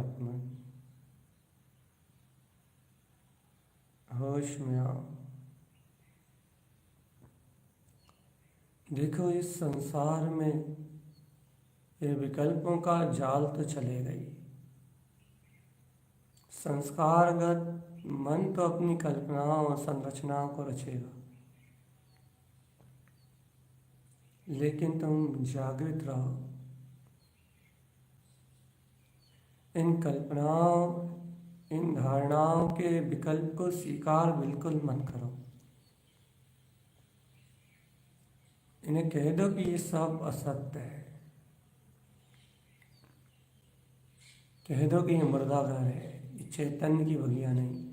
आत्मन, होश में आओ। देखो इस संसार में ये विकल्पों का जाल तो चलेगा ही। संस्कारगत मन तो अपनी कल्पनाओं और संरचनाओं को रचेगा, लेकिन तुम जागृत रहो। इन कल्पनाओं, इन धारणाओं के विकल्प को स्वीकार बिल्कुल मत करो। इन्हें कह दो कि ये सब असत्य है। कह दो कि ये मुर्दा घर है, ये चैतन्य की बगिया नहीं।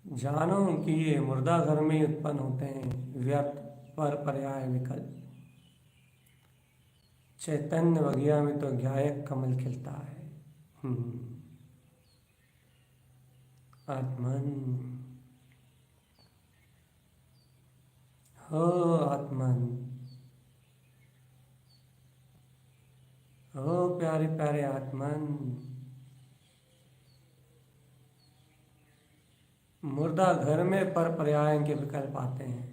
जानो कि ये मुर्दा घर में ही उत्पन्न होते हैं व्यर्थ पर पर्याय विकल्प। चैतन्य बगिया में तो गायक कमल खिलता है। आत्मन हो, आत्मन हो, प्यारे प्यारे आत्मन। मुर्दा घर में पर पर्याय के विकल्प आते हैं।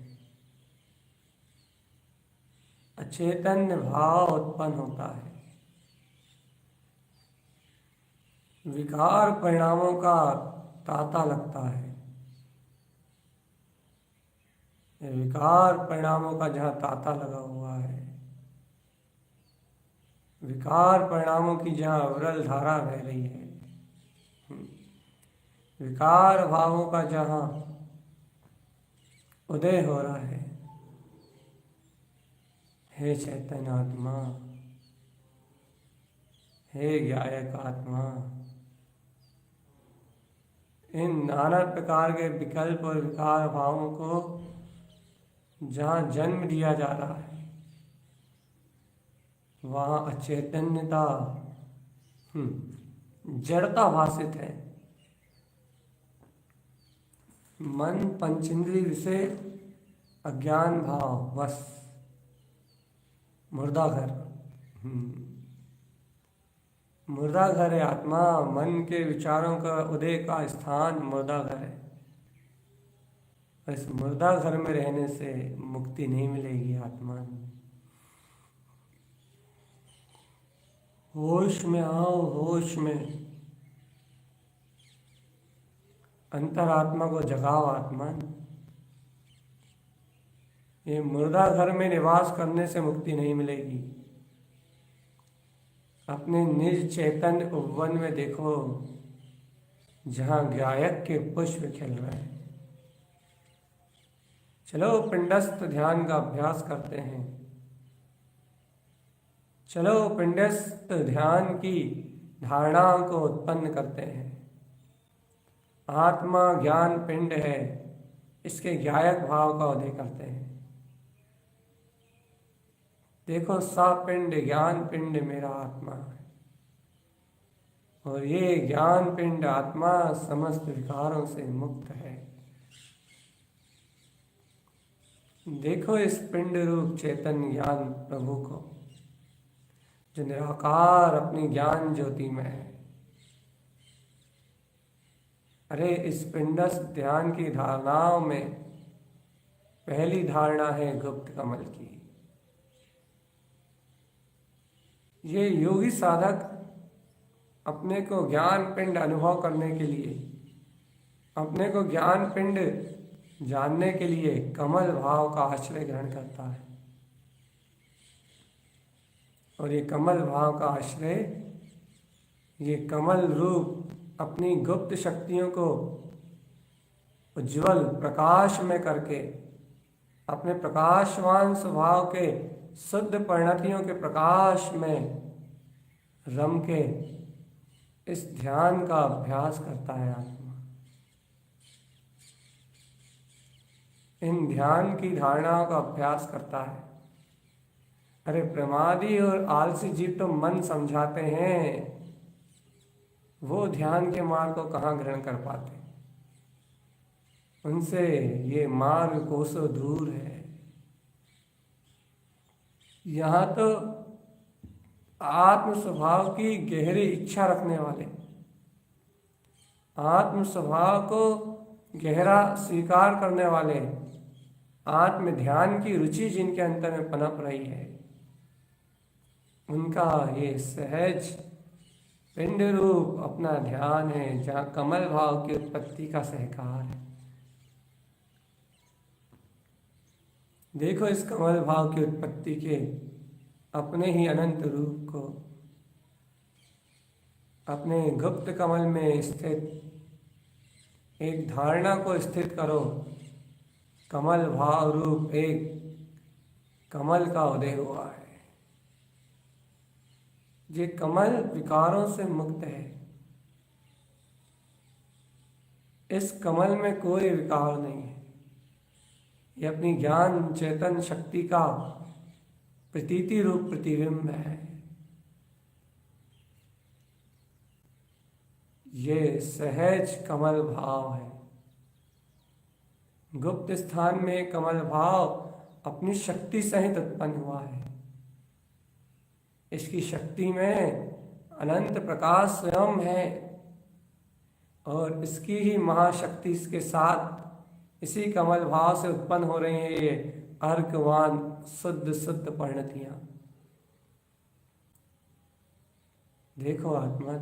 अचेतन्य भाव उत्पन्न होता है। विकार परिणामों का तांता लगता है। विकार परिणामों का जहाँ तांता लगा हुआ है, विकार परिणामों की जहाँ अविरल धारा बह रही है, विकार भावों का जहाँ उदय हो रहा है, हे चैतन्य आत्मा, हे गायक आत्मा, इन नाना प्रकार के विकल्प और विकार भावों को जहाँ जन्म दिया जा रहा है, वहाँ अचैतन्यता, जड़ता भाषित है। मन पंचेंद्रिय विषय अज्ञान भाव बस मुर्दा घर। मुर्दा घर है आत्मा। मन के विचारों का उदय का स्थान मुर्दा घर है। इस मुर्दा घर में रहने से मुक्ति नहीं मिलेगी आत्मा। होश में आओ, होश में। अंतरात्मा को जगाओ आत्मन। ये मुर्दा घर में निवास करने से मुक्ति नहीं मिलेगी। अपने निज चैतन्य उपवन में देखो, जहाँ गायक के पुष्प खिल रहे हैं। चलो पिंडस्थ ध्यान का अभ्यास करते हैं। चलो पिंडस्थ ध्यान की धारणाओं को उत्पन्न करते हैं। आत्मा ज्ञान पिंड है, इसके गायक भाव का उदय करते हैं। देखो सा पिंड ज्ञान पिंड मेरा आत्मा है, और ये ज्ञान पिंड आत्मा समस्त विकारों से मुक्त है। देखो इस पिंड रूप चैतन्य ज्ञान प्रभु को, जो निराकार अपनी ज्ञान ज्योति में है। अरे इस पिंडस्थ ध्यान की धारणाओं में पहली धारणा है गुप्त कमल की। ये योगी साधक अपने को ज्ञान पिंड अनुभव करने के लिए, अपने को ज्ञान पिंड जानने के लिए कमल भाव का आश्रय ग्रहण करता है। और ये कमल भाव का आश्रय, ये कमल रूप अपनी गुप्त शक्तियों को उज्ज्वल प्रकाश में करके, अपने प्रकाशवान स्वभाव के शुद्ध परिणतियों के प्रकाश में रम के इस ध्यान का अभ्यास करता है आत्मा। इन ध्यान की धारणाओं का अभ्यास करता है। अरे प्रमादी और आलसी जीव तो मन समझाते हैं, वो ध्यान के मार्ग को कहाँ ग्रहण कर पाते। उनसे ये मार्ग कोसों दूर है। यहाँ तो आत्म स्वभाव की गहरी इच्छा रखने वाले, आत्म स्वभाव को गहरा स्वीकार करने वाले, आत्म ध्यान की रुचि जिनके अंतर में पनप रही है, उनका ये सहज पिंड रूप अपना ध्यान है, जहाँ कमल भाव की उत्पत्ति का सहकार है। देखो इस कमल भाव की उत्पत्ति के अपने ही अनंत रूप को, अपने गुप्त कमल में स्थित एक धारणा को स्थित करो। कमल भाव रूप एक कमल का उदय हुआ है। ये कमल विकारों से मुक्त है। इस कमल में कोई विकार नहीं है। ये अपनी ज्ञान चेतन शक्ति का प्रतीति रूप प्रतिबिंब है। ये सहज कमल भाव है। गुप्त स्थान में कमल भाव अपनी शक्ति सहित उत्पन्न हुआ है। इसकी शक्ति में अनंत प्रकाश स्वयं है और इसकी ही महाशक्ति इसके साथ इसी कमल भाव से उत्पन्न हो रही हैं ये अर्कवान शुद्ध शुद्ध परिणतियां। देखो आत्मा,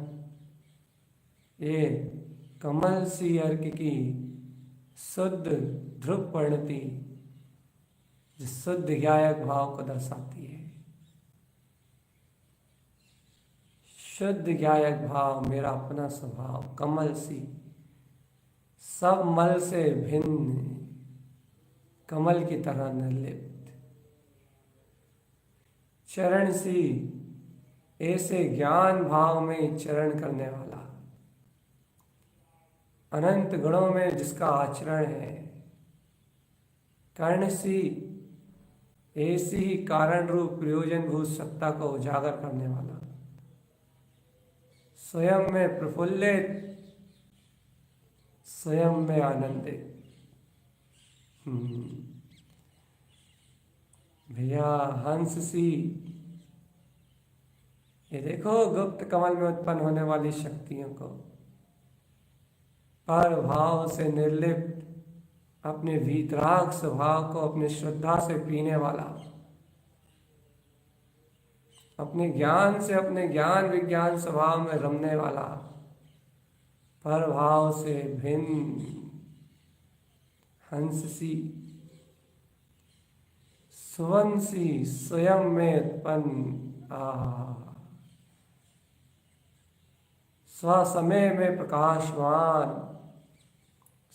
ये कमल सी अर्क की शुद्ध ध्रुव परिणति जो शुद्ध ज्ञायक भाव को दर्शाती है। शुद्ध ज्ञायक भाव मेरा अपना स्वभाव कमल सी, सब मल से भिन्न, कमल की तरह निर्लिप्त, चरण सी, ऐसे ज्ञान भाव में चरण करने वाला, अनंत गुणों में जिसका आचरण है। कर्ण सी, ऐसी ही कारण रूप प्रयोजन भूत सत्ता को उजागर करने वाला, स्वयं में प्रफुल्लित, स्वयं में आनंदित। भैया हंस सी, ये देखो गुप्त कमल में उत्पन्न होने वाली शक्तियों को पर भाव से निर्लिप्त, अपने वीतराग स्वभाव को अपने श्रद्धा से पीने वाला, अपने ज्ञान से अपने ज्ञान विज्ञान स्वभाव में रमने वाला, पर भाव से भिन्न हंस सी, सुवन सी, स्वयं में उत्पन्न, स्वसमय में प्रकाशवान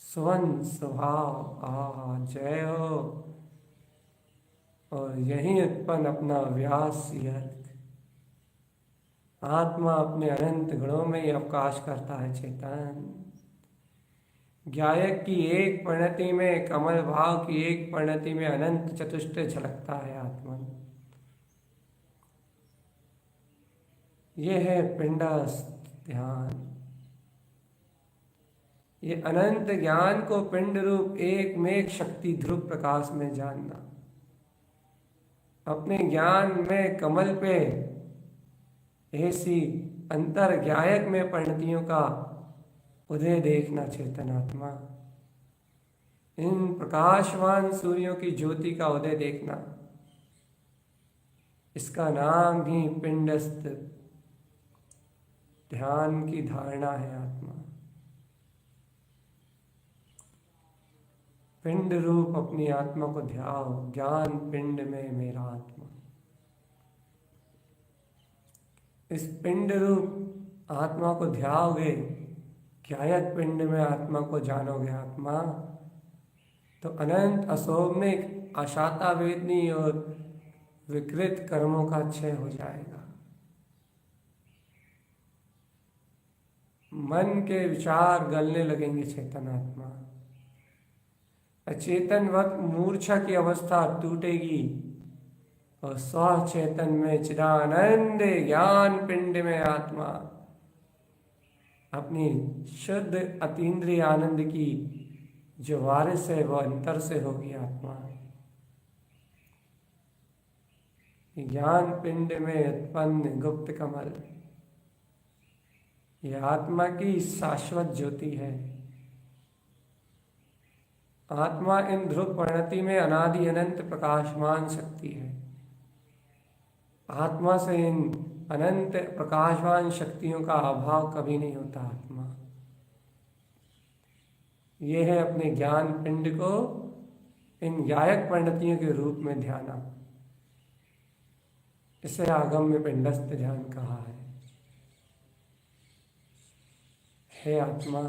सुवन स्वभाव, जय हो। और यही उत्पन्न अपना व्यास अर्थ, आत्मा अपने अनंत गुणों में ही अवकाश करता है। चेतन ज्ञायक की एक परिणति में, कमल भाव की एक परिणति में अनंत चतुष्टय झलकता है आत्मा। यह है पिंडस्थ ध्यान। ये अनंत ज्ञान को पिंड रूप एक मेघ शक्ति ध्रुव प्रकाश में जानना, अपने ज्ञान में कमल पे ऐसी अंतर ज्ञायक में परिणतियों का उदय देखना। चेतनात्मा इन प्रकाशवान सूर्यों की ज्योति का उदय देखना, इसका नाम ही पिंडस्थ ध्यान की धारणा है। आत्मा पिंड रूप अपनी आत्मा को ध्याओ, ज्ञान पिंड में मेरा आत्मा। इस पिंड रूप आत्मा को ध्याओगे, ज्ञायक पिंड में आत्मा को जानोगे आत्मा, तो अनंत असौम्यिक आशाता वेदनी और विकृत कर्मों का क्षय हो जाएगा। मन के विचार गलने लगेंगे। चेतनात्मा अचेतनवत मूर्छा की अवस्था टूटेगी और स्वचेतन में चिदानंद ज्ञान पिंड में आत्मा अपनी शुद्ध अतीन्द्रिय आनंद की जो वारिस है वह अंतर से होगी। आत्मा ज्ञान पिंड में उत्पन्न गुप्त कमल, यह आत्मा की शाश्वत ज्योति है। आत्मा इन ध्रुव परिणति में अनादि अनंत प्रकाशमान शक्ति है। आत्मा से इन अनंत प्रकाशवान शक्तियों का अभाव कभी नहीं होता। आत्मा यह है अपने ज्ञान पिंड को इन गायक परिणतियों के रूप में ध्याना। इसे आगम में पिंडस्थ ध्यान कहा है। हे आत्मा,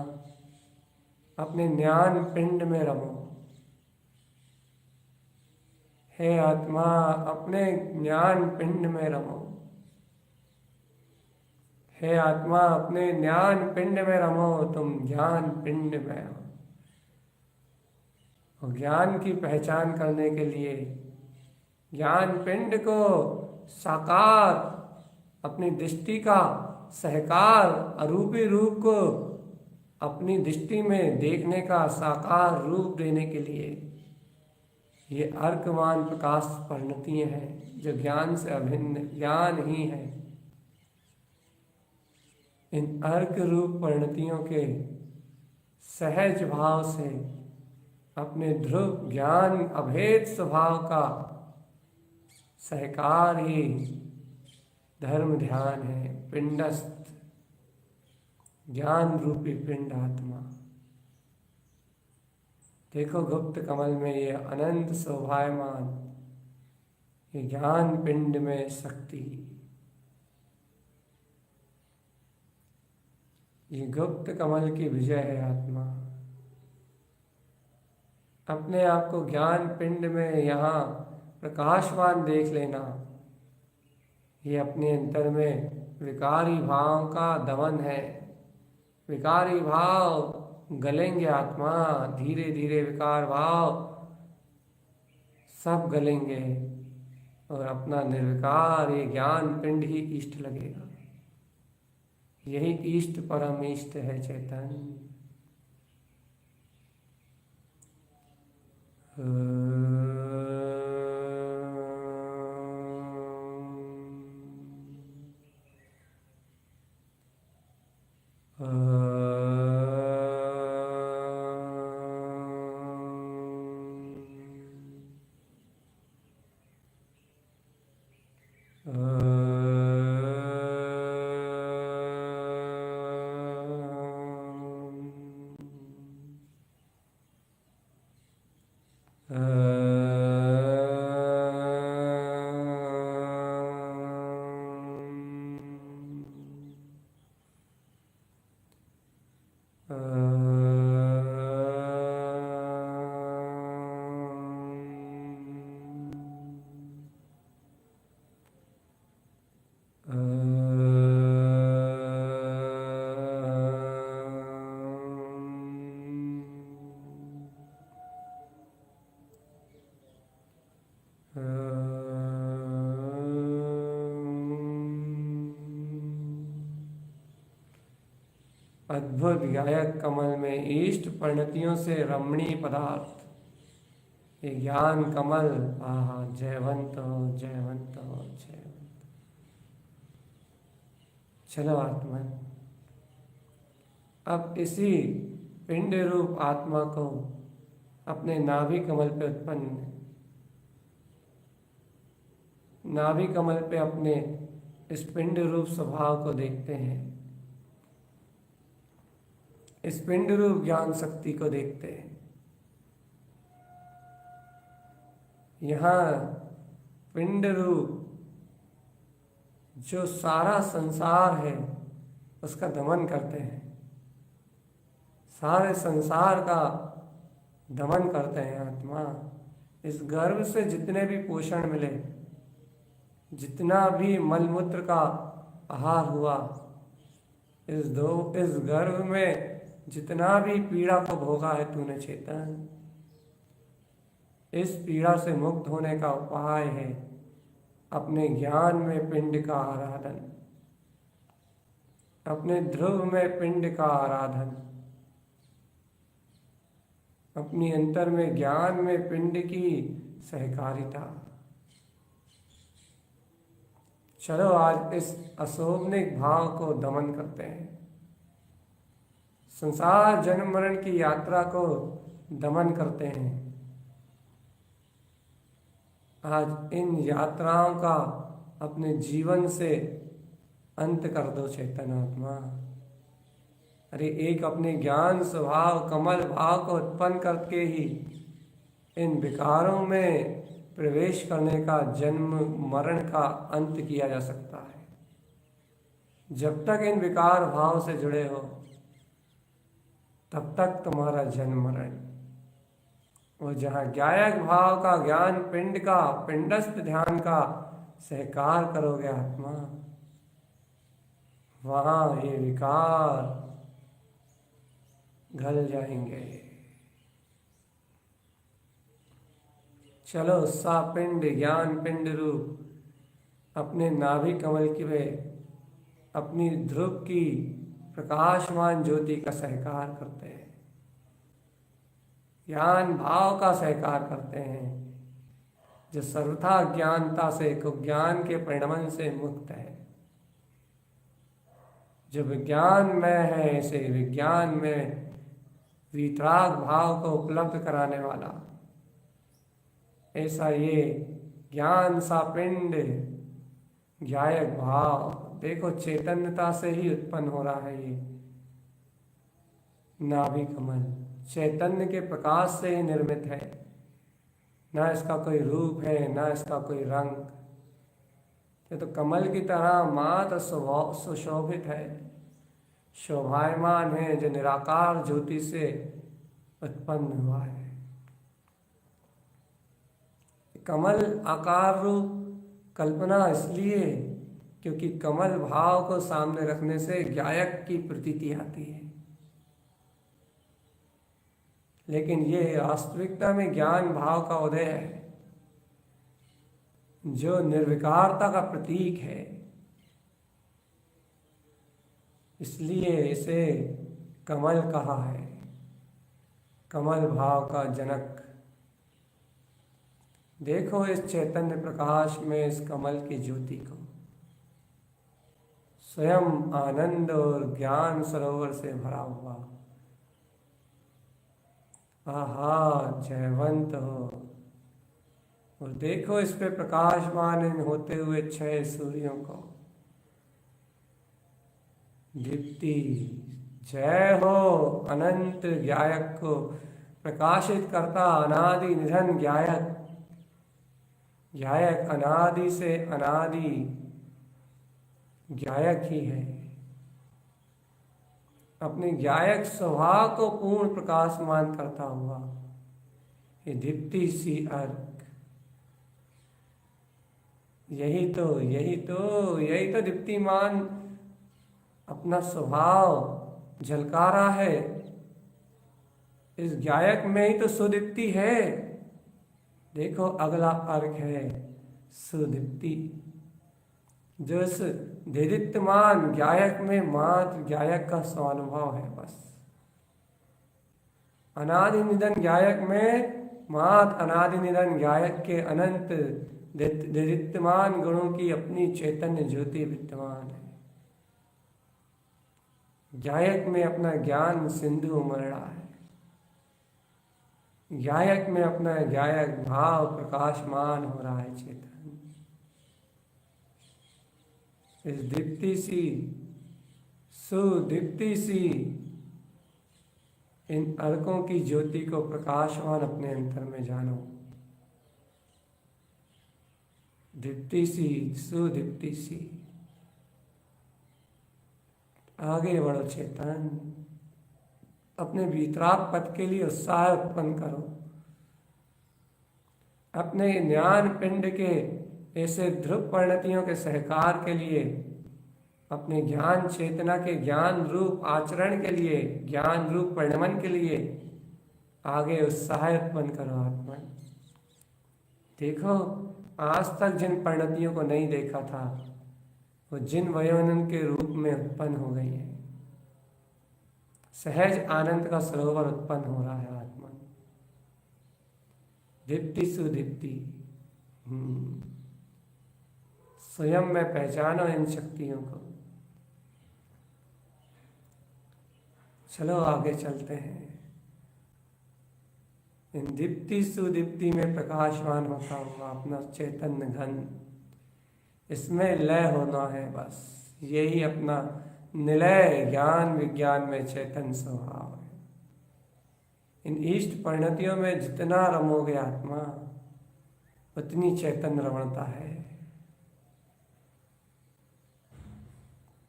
अपने ज्ञान पिंड में रमो। हे आत्मा, अपने ज्ञान पिंड में रमो। हे आत्मा, अपने ज्ञान पिंड में रमो। तुम ज्ञान पिंड में हो। और ज्ञान की पहचान करने के लिए ज्ञान पिंड को साकार, अपनी दृष्टि का सहकार, अरूपी रूप को अपनी दृष्टि में देखने का साकार रूप देने के लिए ये अर्कमान प्रकाश परिणतियां हैं, जो ज्ञान से अभिन्न ज्ञान ही है। इन अर्क रूप परिणतियों के सहज भाव से अपने ध्रुव ज्ञान अभेद स्वभाव का सहकार ही धर्म ध्यान है। पिंडस्थ ज्ञान रूपी पिंड आत्मा। देखो गुप्त कमल में ये अनंत शोभायमान ये ज्ञान पिंड में शक्ति, ये गुप्त कमल की विजय है। आत्मा अपने आप को ज्ञान पिंड में यहाँ प्रकाशवान देख लेना। ये अपने अंतर में विकारी भाव का दमन है। विकारी भाव गलेंगे आत्मा, धीरे धीरे विकार भाव सब गलेंगे और अपना निर्विकार ये ज्ञान पिंड ही इष्ट लगेगा। यही इष्ट परम इष्ट है चैतन्य। अद्भुत गायक कमल में इष्ट परिणतियों से रमणीय पदार्थ ये ज्ञान कमल। आहा, जयवंत हो, जयवंत हो, जयवंत। चलो आत्मा, अब इसी पिंड रूप आत्मा को अपने नाभि कमल पे उत्पन्न, नाभि कमल पे अपने इस पिंड रूप स्वभाव को देखते हैं। इस पिंड रूप ज्ञान शक्ति को देखते हैं। यहाँ पिंड रूप जो सारा संसार है उसका दमन करते हैं। सारे संसार का दमन करते हैं आत्मा। इस गर्भ से जितने भी पोषण मिले, जितना भी मलमूत्र का आहार हुआ, इस गर्भ में जितना भी पीड़ा को भोगा है तूने चेतन, इस पीड़ा से मुक्त होने का उपाय है अपने ज्ञान में पिंड का आराधन, अपने ध्रुव में पिंड का आराधन, अपनी अंतर में ज्ञान में पिंड की सहकारिता। चलो आज इस अशोभनिक भाव को दमन करते हैं, संसार जन्म मरण की यात्रा को दमन करते हैं। आज इन यात्राओं का अपने जीवन से अंत कर दो चेतन आत्मा। अरे एक अपने ज्ञान स्वभाव कमल भाव को उत्पन्न करके ही इन विकारों में प्रवेश करने का, जन्म मरण का अंत किया जा सकता है। जब तक इन विकार भाव से जुड़े हो तब तक तुम्हारा जन्म मरण, और जहाँ ज्ञायक भाव का, ज्ञान पिंड का, पिंडस्थ ध्यान का सहकार करोगे आत्मा, वहाँ ये विकार घल जाएंगे। चलो सा पिंड ज्ञान पिंड रूप अपने नाभि कमल की वे अपनी ध्रुव की प्रकाशमान ज्योति का सहकार करते हैं, ज्ञान भाव का सहकार करते हैं, जो सर्वथा ज्ञानता से, ज्ञान के परिणमन से मुक्त है, जो विज्ञान में है, ऐसे विज्ञान में वितराग भाव को उपलब्ध कराने वाला, ऐसा ये ज्ञान सा पिंड ज्ञायक भाव, देखो चैतन्यता से ही उत्पन्न हो रहा है। ये नाभि कमल चैतन्य के प्रकाश से ही निर्मित है, ना इसका कोई रूप है, ना इसका कोई रंग। ये तो कमल की तरह मात्र सुशोभित है, शोभायमान है, जो निराकार ज्योति से उत्पन्न हुआ है। कमल आकार रूप कल्पना इसलिए क्योंकि कमल भाव को सामने रखने से ज्ञायक की प्रतीति आती है, लेकिन ये वास्तविकता में ज्ञान भाव का उदय है, जो निर्विकारता का प्रतीक है। इसलिए इसे कमल कहा है, कमल भाव का जनक। देखो इस चैतन्य प्रकाश में इस कमल की ज्योति को, स्वयं आनंद और ज्ञान सरोवर से भरा हुआ। आहा जयवंत हो। और देखो इस पे प्रकाशमान होते हुए 6 सूर्यों को। दीप्ति जय हो अनंत ज्ञायक को प्रकाशित करता, अनादि निधन ज्ञायक। ज्ञायक अनादि से अनादि ज्ञायक ही है। अपने ज्ञायक स्वभाव को पूर्ण प्रकाशमान करता हुआ ये दीप्ति सी अर्क, यही तो दीप्तिमान अपना स्वभाव झलका रहा है। इस ज्ञायक में ही तो सुदीप्ति है। देखो अगला अर्क है सुदीप्ति, जो इस देदीप्यमान ज्ञायक में मात्र ज्ञायक का स्वानुभव है। बस अनादि निधन ज्ञायक में मात्र अनादि निधन ज्ञायक के अनंत देदीप्यमान गुणों की अपनी चैतन्य ज्योति विद्यमान है। ज्ञायक में अपना ज्ञान सिंधु उमड़ रहा है, ज्ञायक में अपना ज्ञायक भाव प्रकाशमान हो रहा है। चेतन इस दीप्ति सी सुदीप्ति सी इन अर्कों की ज्योति को प्रकाशमान अपने अंतर में जानो। दीप्ति सी सुदीप्ति सी, आगे बढ़ो चेतन, अपने वितराग पथ के लिए उत्साह उत्पन्न करो। अपने ज्ञान पिंड के ऐसे ध्रुव परिणतियों के सहकार के लिए, अपने ज्ञान चेतना के ज्ञान रूप आचरण के लिए, ज्ञान रूप परिणमन के लिए आगे उत्साह उत्पन्न करो आत्मा। देखो आज तक जिन परिणतियों को नहीं देखा था वो जिन वयोनन के रूप में उत्पन्न हो गई है। सहज आनंद का सरोवर उत्पन्न हो रहा है आत्मा। दीप्ति सुदीप्ति स्वयं में पहचानो इन शक्तियों को। चलो आगे चलते हैं। इन दीप्ति सुदीप्ति में प्रकाशवान होता हुआ अपना चैतन्य घन, इसमें लय होना है। बस यही अपना निलय ज्ञान विज्ञान में चैतन्य स्वभाव है। इन इष्ट परिणतियों में जितना रमोगे आत्मा, उतनी चैतन्य रमणता है।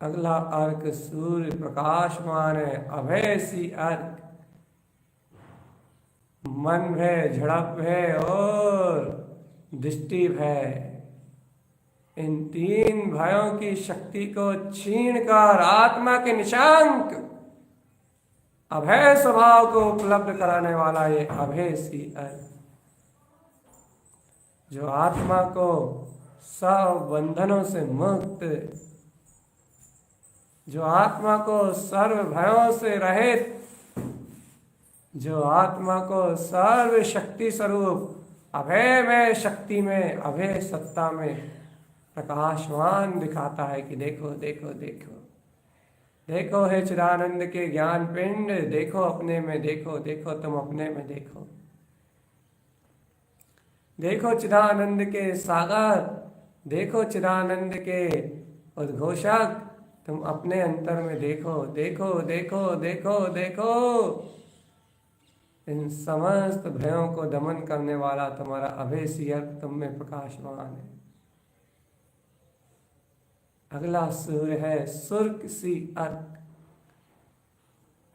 अगला अर्क सूर्य प्रकाशमान है, अभय सी अर्क। मन भय, झड़प भय और दृष्टि भय, इन तीन भयों की शक्ति को छीन कर आत्मा के निशांक अभय स्वभाव को उपलब्ध कराने वाला ये अभय सी अर्क, जो आत्मा को सब बंधनों से मुक्त, जो आत्मा को सर्व भयों से रहित, जो आत्मा को सर्व शक्ति स्वरूप अभय में शक्ति में अभय सत्ता में प्रकाशवान दिखाता है कि देखो देखो देखो देखो हे चिदानंद के ज्ञान पिंड, देखो अपने में देखो, देखो तुम अपने में देखो, देखो चिदानंद के सागर, देखो चिदानंद के उद्घोषक, तुम अपने अंतर में देखो देखो देखो देखो देखो। इन समस्त भयों को दमन करने वाला तुम्हारा अभय सी अर्क तुम में प्रकाशवान है। अगला सूर्य है सुर्क सी अर्क।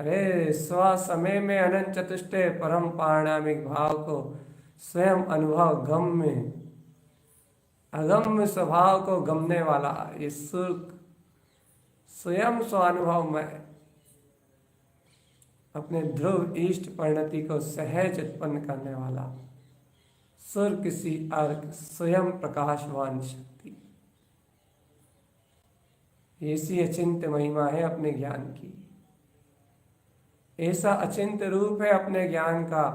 अरे स्व समय में अनंत चतुष्टय परम पारणामिक भाव को स्वयं अनुभव गम्य अगम्य स्वभाव को गमने वाला ये सुर्क, स्वयं स्वानुभव में अपने ध्रुव इष्ट परिणति को सहज उत्पन्न करने वाला सुर्क सी अर्क, स्वयं प्रकाशवान शक्ति। ऐसी अचिंत्य महिमा है अपने ज्ञान की, ऐसा अचिंत्य रूप है अपने ज्ञान का।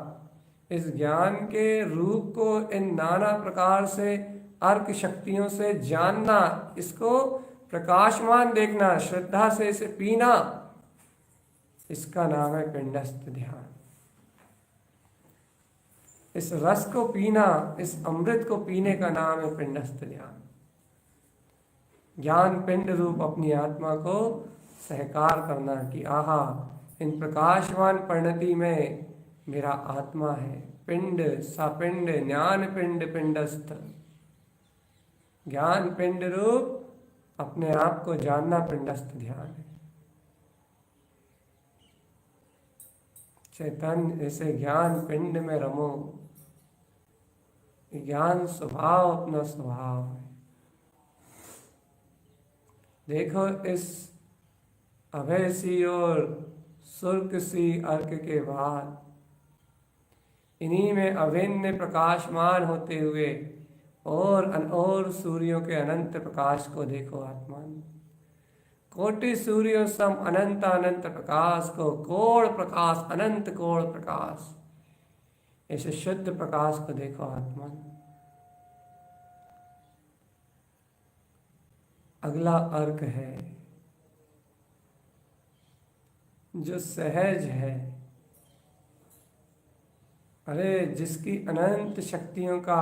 इस ज्ञान के रूप को इन नाना प्रकार से अर्क शक्तियों से जानना, इसको प्रकाशमान देखना, श्रद्धा से इसे पीना, इसका नाम है पिंडस्थ ध्यान। इस रस को पीना, इस अमृत को पीने का नाम है पिंडस्थ ध्यान। ज्ञान पिंड रूप अपनी आत्मा को सहकार करना कि आहा, इन प्रकाशवान परिणति में मेरा आत्मा है। पिंड सापिंड ज्ञान पिंड पिंडस्थ, ज्ञान पिंड रूप अपने आप को जानना पिंडस्थ ध्यान है। चैतन्य ऐसे ज्ञान पिंड में रमो, ज्ञान स्वभाव अपना स्वभाव है। देखो इस अभय सी और सुर्क सी अर्क के बाद इन्हीं में अभिन्न प्रकाशमान होते हुए और सूर्यों के अनंत प्रकाश को देखो आत्मा। कोटि सूर्यों सम अनंत अनंत प्रकाश को, कोण प्रकाश, अनंत कोण प्रकाश, ऐसे शुद्ध प्रकाश को देखो आत्मा। अगला अर्क है जो सहज है। अरे जिसकी अनंत शक्तियों का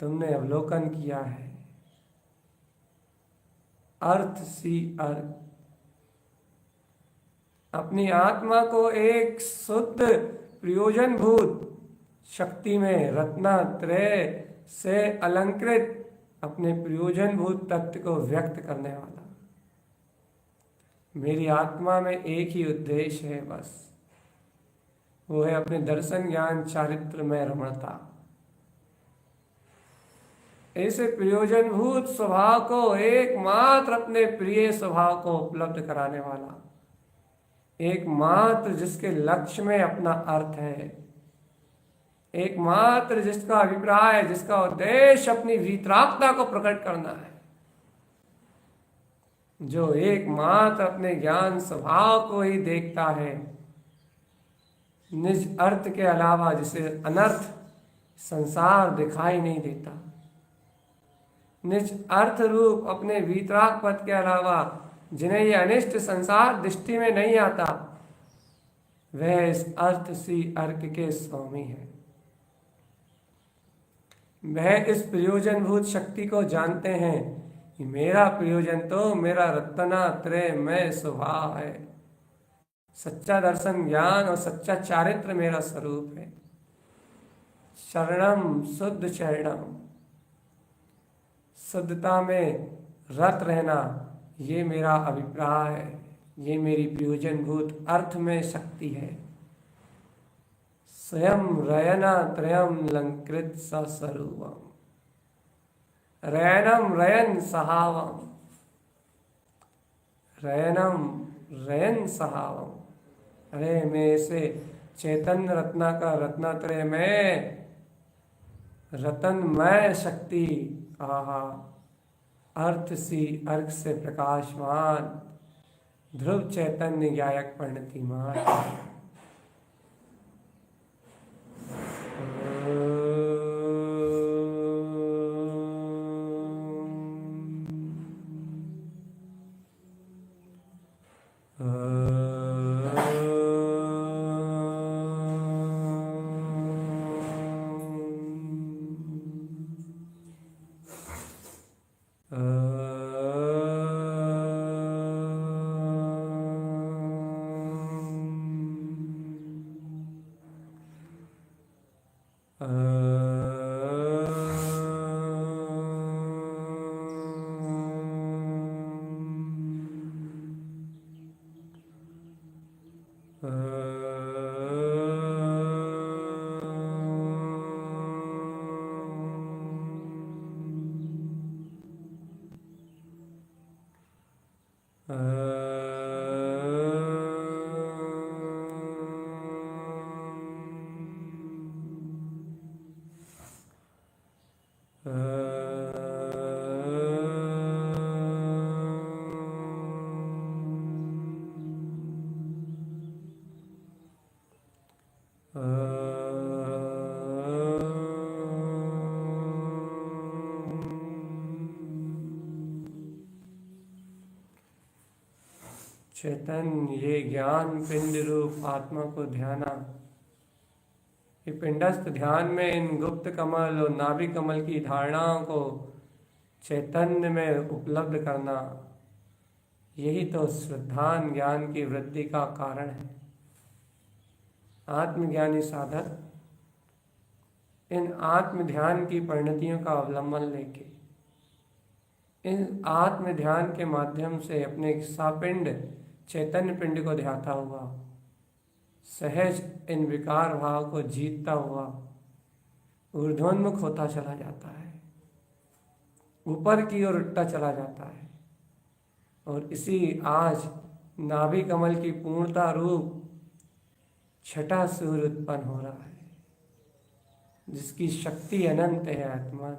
तुमने अवलोकन किया है, अर्थ सी अर्थ, अपनी आत्मा को एक शुद्ध प्रयोजनभूत शक्ति में रत्नात्रय से अलंकृत अपने प्रयोजनभूत तत्व को व्यक्त करने वाला। मेरी आत्मा में एक ही उद्देश्य है बस, वो है अपने दर्शन ज्ञान चारित्र में रमणता। ऐसे प्रयोजनभूत स्वभाव को एकमात्र अपने प्रिय स्वभाव को उपलब्ध कराने वाला, एकमात्र जिसके लक्ष्य में अपना अर्थ है, एकमात्र जिसका अभिप्राय, जिसका उद्देश्य अपनी वीतरागता को प्रकट करना है, जो एकमात्र अपने ज्ञान स्वभाव को ही देखता है, निज अर्थ के अलावा जिसे अनर्थ संसार दिखाई नहीं देता, निज अर्थ रूप अपने वीतराग पद के अलावा जिन्हें ये अनिष्ट संसार दृष्टि में नहीं आता, वह इस अर्थ सी अर्क के स्वामी है। वह इस प्रयोजनभूत शक्ति को जानते हैं कि मेरा प्रयोजन तो मेरा रत्नात्रयमय स्वभाव है। सच्चा दर्शन ज्ञान और सच्चा चारित्र मेरा स्वरूप है। शरणम शुद्ध चरणम, शुद्धता में रत रहना, ये मेरा अभिप्राय है, ये मेरी प्रयोजनभूत अर्थ में शक्ति है। स्वयं रयना त्रयम लंकृत सस्वरूपम, रयनम रयन सहावम, रयनम रयन सहावम। अरे मैं इसे चैतन्य रत्ना का रत्नात्रय में रतनमय शक्ति, आहा, अर्थ सी अर्घ से प्रकाशमान ध्रुव चैतन्य गायक परिणतिमान। चैतन्य ये ज्ञान पिंड रूप आत्मा को ध्याना, ये पिंडस्थ ध्यान में इन गुप्त कमल और नाभि कमल की धारणाओं को चैतन्य में उपलब्ध करना, यही तो श्रद्धान ज्ञान की वृद्धि का कारण है। आत्मज्ञानी साधक इन आत्म ध्यान की परिणतियों का अवलंबन लेके इन आत्म ध्यान के माध्यम से अपने सापिंड चैतन्य पिंड को ध्याता हुआ सहज इन विकार भाव को जीतता हुआ ऊर्ध्वोन्मुख होता चला जाता है, ऊपर की ओर उठता चला जाता है। और इसी आज नाभि कमल की पूर्णता रूप छठा सूर्य उत्पन्न हो रहा है, जिसकी शक्ति अनंत है। आत्मा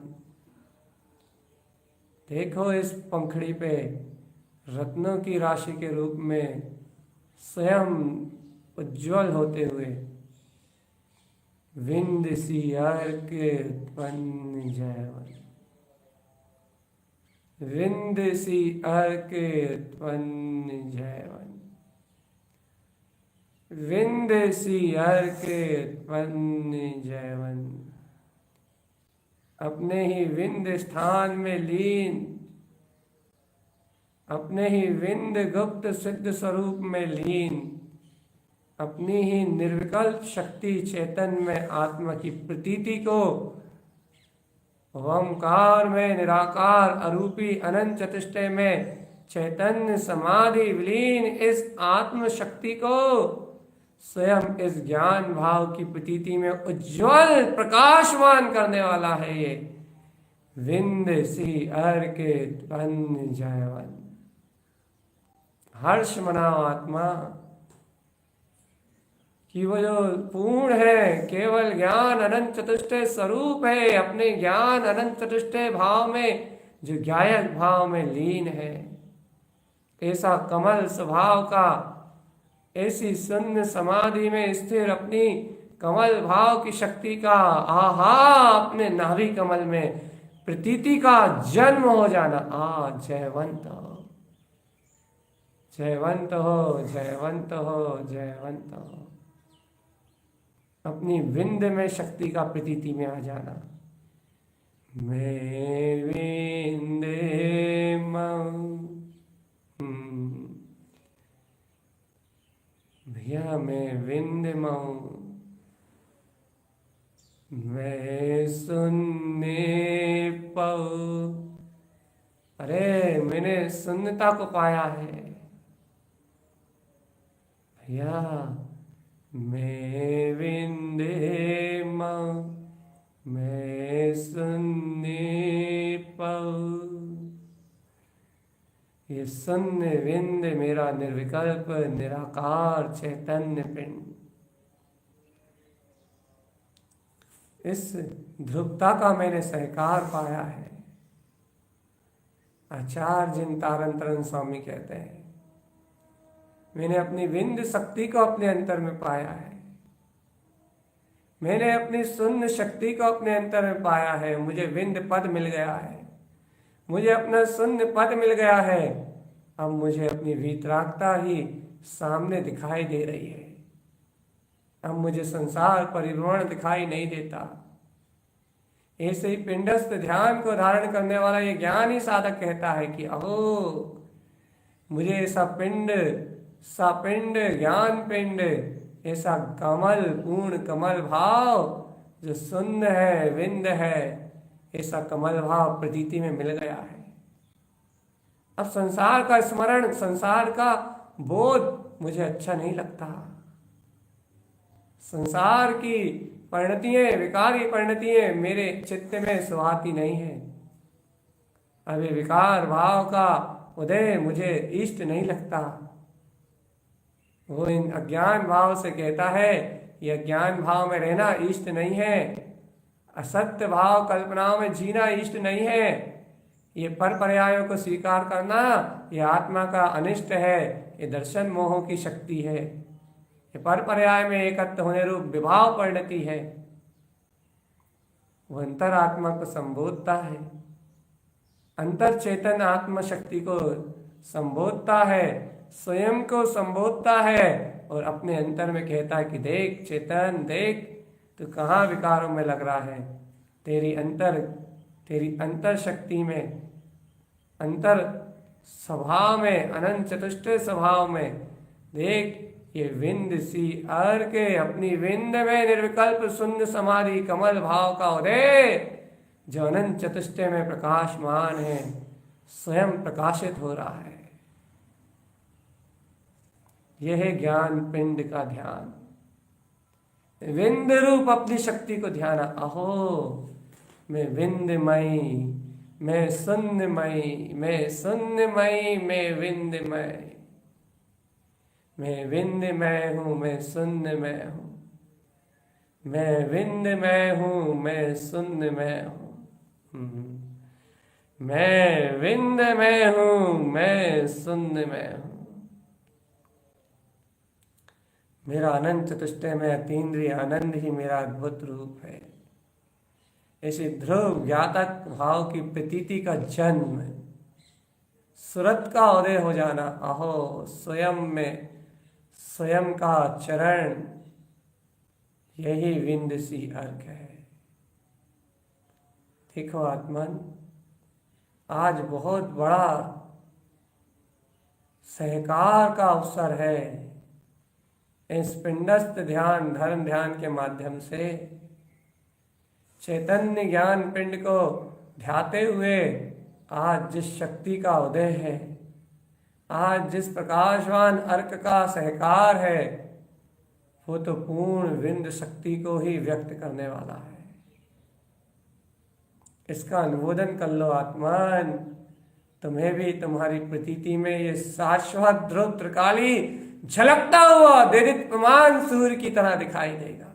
देखो इस पंखड़ी पे रत्नों की राशि के रूप में स्वयं उज्ज्वल होते हुए विंद सी अर्क उत्पन्न जयवन, विंद सी अर्क उत्पन्न जयवन, विंद सी अर्क उत्पन्न जयवन। अपने ही विंद स्थान में लीन, अपने ही विंद गुप्त सिद्ध स्वरूप में लीन, अपनी ही निर्विकल्प शक्ति चैतन्य में आत्मा की प्रतीति को ओंकार में निराकार अरूपी अनंत चतुष्टय में चैतन्य समाधि विलीन इस आत्म शक्ति को स्वयं इस ज्ञान भाव की प्रतीति में उज्ज्वल प्रकाशमान करने वाला है। ये विंद सी अर्क उत्पन्न जयवन। हर्ष मनाओ आत्मा कि वो जो पूर्ण है, केवल ज्ञान अनंत चतुष्टय स्वरूप है, अपने ज्ञान अनंत चतुष्टय भाव में जो ज्ञायक भाव में लीन है, ऐसा कमल स्वभाव का, ऐसी शून्य समाधि में स्थिर अपनी कमल भाव की शक्ति का आहा अपने नाभि कमल में प्रतीति का जन्म हो जाना। जयवंत हो, जयवंत हो, जयवंत हो, जयवंत हो। अपनी विंद में शक्ति का प्रतीति में आ जाना। मैं विंदे भैया, मैं विंद मऊ, मैं सुनने पाऊं। अरे मैंने शून्यता को पाया है भैया। मैं विंदे मऊ, मैं सुनने पाऊं। ये शून्य विंद मेरा निर्विकल्प निराकार चैतन्य पिंड, इस ध्रुवता का मैंने सहकार पाया है। आचार्य जिनतारंतरन स्वामी कहते हैं, मैंने अपनी विंद शक्ति को अपने अंतर में पाया है। मैंने अपनी शून्य शक्ति को अपने अंतर में पाया है। मुझे विंद पद मिल गया है, मुझे अपना शून्य पद मिल गया है। अब मुझे अपनी वीतरागता ही सामने दिखाई दे रही है। अब मुझे संसार परिभ्रमण दिखाई नहीं देता। ऐसे ही पिंडस्थ ध्यान को धारण करने वाला ये ज्ञान ही साधक कहता है कि अहो, मुझे ऐसा पिंड, सपिंड, ज्ञान पिंड, ऐसा कमल, पूर्ण कमल भाव जो शून्य है, विंद है, ऐसा कमल भाव प्रतीति में मिल गया है। अब संसार का स्मरण, संसार का बोध मुझे अच्छा नहीं लगता। संसार की परिणतियां, विकारी परिणतियां मेरे चित्त में सुहाती नहीं है। अभी विकार भाव का उदय मुझे इष्ट नहीं लगता। वो इन अज्ञान भाव से कहता है, ये अज्ञान भाव में रहना इष्ट नहीं है। असत्य भाव कल्पनाओं में जीना इष्ट नहीं है। ये पर पर्यायों को स्वीकार करना, ये आत्मा का अनिष्ट है। ये दर्शन मोहों की शक्ति है। ये पर पर्याय में एकत्व होने रूप विभाव परिणति है। वो अंतर आत्मा को संबोधता है, अंतर चेतन आत्मा शक्ति को संबोधता है, स्वयं को संबोधता है और अपने अंतर में कहता है कि देख चेतन, देख तू कहाँ विकारों में लग रहा है। तेरी अंतर शक्ति में, अंतर स्वभाव में, अनंत चतुष्ट स्वभाव में देख, ये विंद सी अर के अपनी विंद में निर्विकल्प शून्य समाधि कमल भाव का उदय जो अनंत चतुष्टय में प्रकाशमान है, स्वयं प्रकाशित हो रहा है। यह है ज्ञान पिंड का ध्यान। विंद रूप अपनी शक्ति को ध्याना। अहो, मैं विंदमयी, मैं शून्यमयी, मैं शून्यमयी, मैं विंदमय, मैं विंदमय हूँ, मैं शून्यमय हूँ, मैं विंदमय हूँ, मैं शून्यमय हूँ, मैं विंदमय हूँ, मैं शून्यमय हूँ। मेरा अनंत चतुष्टय में अतीन्द्रिय आनंद ही मेरा अद्भुत रूप है। ऐसे ध्रुव ज्ञातक भाव की प्रतीति का जन्म, सुरत का उदय हो जाना। अहो, स्वयं में स्वयं का चरण, यही विंद सी अर्घ है। देखो आत्मन, आज बहुत बड़ा सहकार का अवसर है। इस पिंडस्थ ध्यान, धर्म ध्यान के माध्यम से चैतन्य ज्ञान पिंड को ध्याते हुए आज जिस शक्ति का उदय है, आज जिस प्रकाशवान अर्क का सहकार है, वो तो पूर्ण विंद शक्ति को ही व्यक्त करने वाला है। इसका अनुमोदन कर लो आत्मान। तुम्हें भी तुम्हारी प्रतीति में ये शाश्वत ध्रुव त्रिकाली झलकता हुआ देदीप्यमान सूर्य की तरह दिखाई देगा।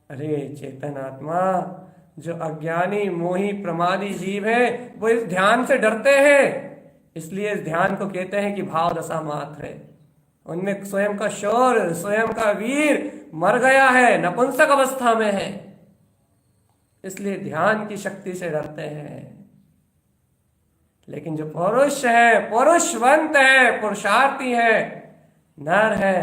अरे चेतन आत्मा, जो अज्ञानी मोही प्रमादी जीव है, वो इस ध्यान से डरते हैं। इसलिए इस ध्यान को कहते हैं कि भाव दशा मात्र है। उनमें स्वयं का शौर्य, स्वयं का वीर मर गया है, नपुंसक अवस्था में है। इसलिए ध्यान की शक्ति से डरते हैं। लेकिन जो पुरुष है, पुरुषवंत है, पुरुषार्थी है, नर है,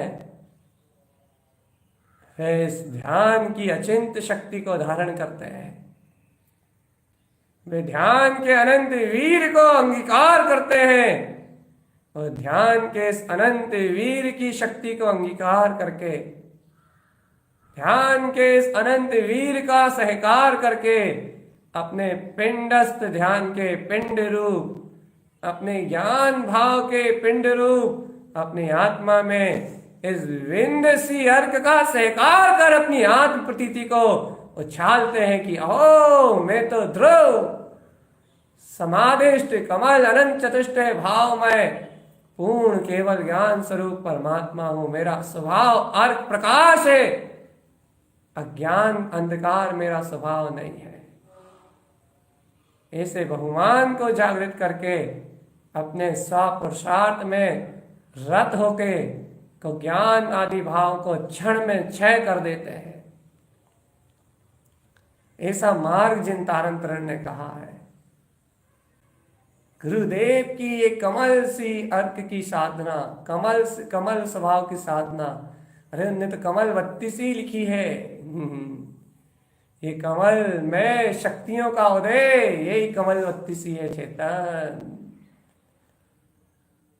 वे इस ध्यान की अचिंत शक्ति को धारण करते हैं। वे ध्यान के अनंत वीर को अंगीकार करते हैं और ध्यान के इस अनंत वीर की शक्ति को अंगीकार करके, ध्यान के इस अनंत वीर का सहकार करके अपने पिंडस्थ ध्यान के पिंड रूप, अपने ज्ञान भाव के पिंड रूप, अपनी आत्मा में इस विंदसी अर्क का सहकार कर अपनी आत्म प्रतीति को उछालते हैं कि ओ मैं तो ध्रुव समाधिष्ट कमल अनंत चतुष्टय भाव में पूर्ण केवल ज्ञान स्वरूप परमात्मा हूं। मेरा स्वभाव अर्क प्रकाश है, अज्ञान अंधकार मेरा स्वभाव नहीं है। ऐसे बहुमान को जागृत करके अपने स्वपुरुषार्थ में रत होके को ज्ञान आदि भाव को क्षण में क्षय कर देते हैं। ऐसा मार्ग जिन तारण तरण ने कहा है। गुरुदेव की ये कमल सी अर्क की साधना, कमल स्वभाव की साधना, अरे उनने तो कमलवत्ती सी लिखी है। ये कमल में शक्तियों का उदय, यही कमलवत्ती सी है चेतन।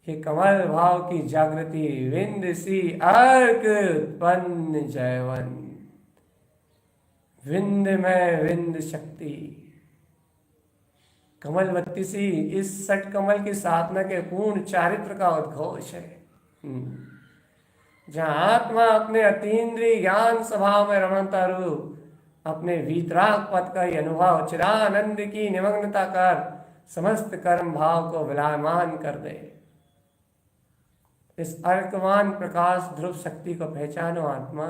ये कमल भाव की जागृति, विंद सी अर्क उत्पन्न जयवंत, विंद में विंद शक्ति, कमलवत्ती सी इस सट कमल की साधना के पूर्ण चारित्र का उद्घोष है। जहाँ आत्मा अपने अतीन्द्रिय ज्ञान स्वभाव में रमणता रूप अपने वीतराग पद का ही अनुभव चिदानंद की निमग्नता कर समस्त कर्म भाव को विलायमान कर दे। इस अर्कमान प्रकाश ध्रुव शक्ति को पहचानो आत्मा।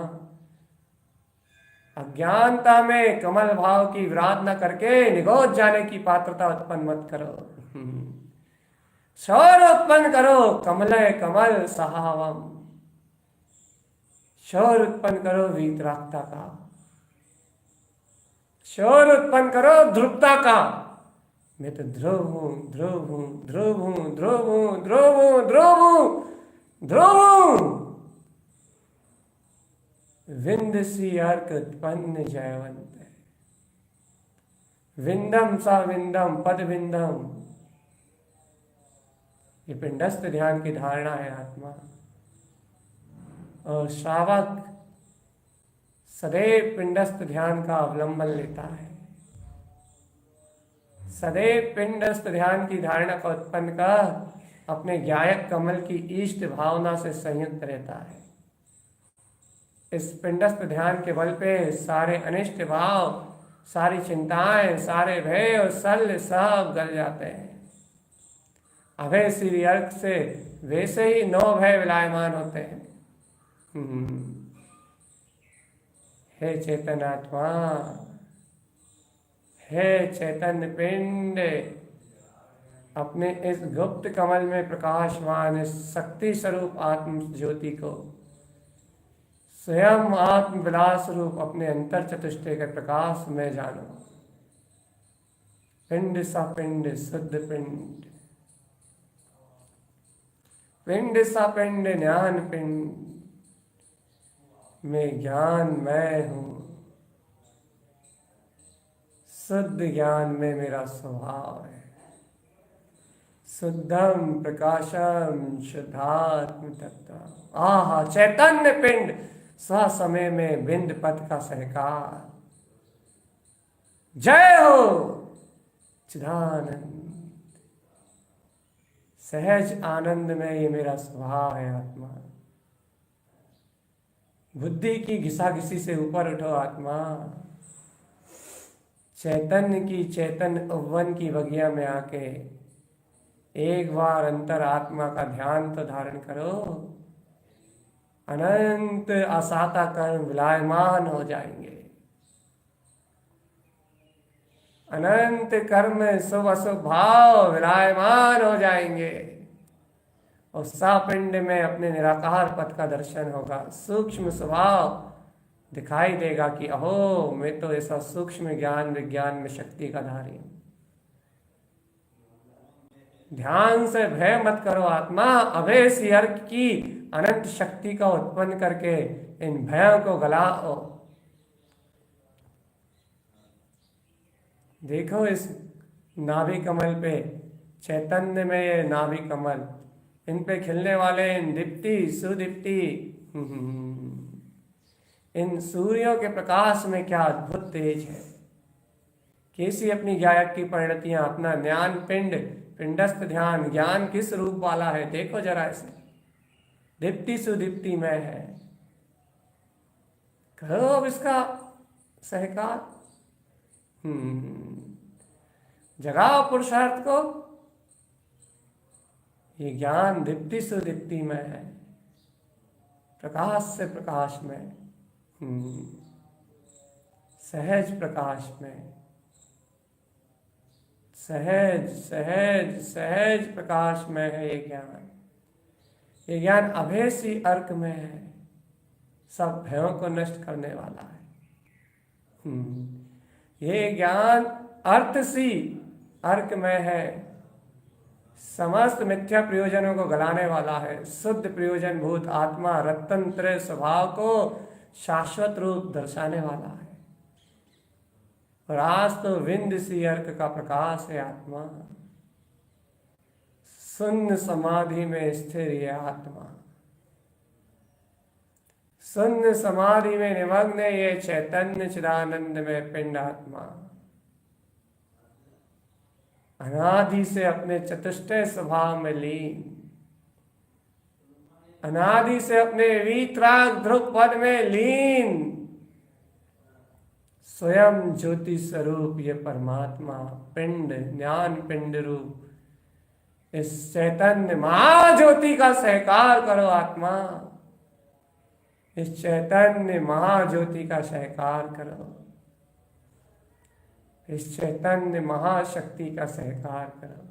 अज्ञानता में कमल भाव की विराध न करके निगोद जाने की पात्रता उत्पन्न मत करो। शौर उत्पन्न करो कमले कमल सहावम, शौर उत्पन्न करो वीतरागता का, शौर उत्पन्न करो ध्रुवता का। मैं तो ध्रुव हूं, ध्रुव हूं, ध्रुव हूं, ध्रुव हूं, ध्रुव हूं, ध्रुव हूं, ध्रुव हूं। विंद सी अर्क उत्पन्न जयवंत, विंदम सा विंदम पद विंदम। ये पिंडस्थ ध्यान की धारणा है आत्मा। और श्रावक सदैव पिंडस्थ ध्यान का अवलंबन लेता है, सदैव पिंडस्थ ध्यान की धारणा को उत्पन्न कर अपने ज्ञायक कमल की इष्ट भावना से संयुक्त रहता है। इस पिंडस्थ ध्यान के बल पे सारे अनिष्ट भाव, सारी चिंताएं, सारे भय और शल्य सब गल जाते हैं। अभय श्री अर्क से वैसे ही 9 भय विलायमान होते हैं। हे चेतन आत्मा, हे चैतन्य पिंड, अपने इस गुप्त कमल में प्रकाशमान इस शक्ति स्वरूप आत्म ज्योति को स्वयं आत्म विलास रूप अपने अंतर चतुष्टय के प्रकाश में जानो। पिंड सा पिंड शुद्ध पिंड, पिंड सा पिंड ज्ञान पिंड, मैं ज्ञान मैं हूं, शुद्ध ज्ञान में मेरा स्वभाव है। शुद्धम प्रकाशम शुद्धात्म तत्व। आहा चैतन्य पिंड स समय में बिंद पद का सहकार। जय हो चिदानंद। सहज आनंद में ये मेरा स्वभाव है आत्मा। बुद्धि की घिसाघिसी से ऊपर उठो आत्मा। चैतन्य की चैतन्य उपवन की बगिया में आके एक बार अंतर आत्मा का ध्यान तो धारण करो। अनंत असाता कर्म विलायमान हो जाएंगे। अनंत कर्म में शुभ अशुभ भाव विलायमान हो जाएंगे और सापिंड में अपने निराकार पद का दर्शन होगा। सूक्ष्म स्वभाव दिखाई देगा कि अहो, मैं तो ऐसा सूक्ष्म ज्ञान विज्ञान में शक्ति का धारी हूं। ध्यान से भय मत करो आत्मा, अभय सी अर्क की अनंत शक्ति का उत्पन्न करके इन भयों को गलाओ। देखो इस नाभि कमल पे, चैतन्य में ये नाभि कमल, इन पे खिलने वाले इन दीप्ति सुदीप्ति, इन सूर्यों के प्रकाश में क्या अद्भुत तेज है। कैसी अपनी गायक की परिणतियां, अपना ज्ञान पिंड, पिंडस्थ ध्यान ज्ञान किस रूप वाला है, देखो जरा इसे, दीप्ति सुदीप्ति में है। करो अब इसका सहकार, जगाओ पुरुषार्थ को। ये ज्ञान दीप्ति सुदीप्ति में है, प्रकाश से प्रकाश में, सहज प्रकाश में, सहज सहज सहज प्रकाश में है ये ज्ञान। ये ज्ञान अभय सी अर्क में है, सब भयों को नष्ट करने वाला है। ये ज्ञान अर्थ सी अर्क में है, समस्त मिथ्या प्रयोजनों को गलाने वाला है। शुद्ध प्रयोजन भूत आत्मा रत्नत्रय स्वभाव को शाश्वत रूप दर्शाने वाला है। और आज तो विंद सी अर्क का प्रकाश है आत्मा, शून्य समाधि में स्थिर ये आत्मा, शून्य समाधि में निमग्न ये चैतन्य चिदानंद में पिंड आत्मा, अनादि से अपने चतुष्टय स्वभाव में लीन, अनादि से अपने वीतराग ध्रुव पद में लीन, स्वयं ज्योति स्वरूप ये परमात्मा पिंड ज्ञान पिंड रूप इस चैतन्य महाज्योति का सहकार करो आत्मा। इस चैतन्य महाज्योति का सहकार करो, इस चैतन्य महाशक्ति का सहकार करो।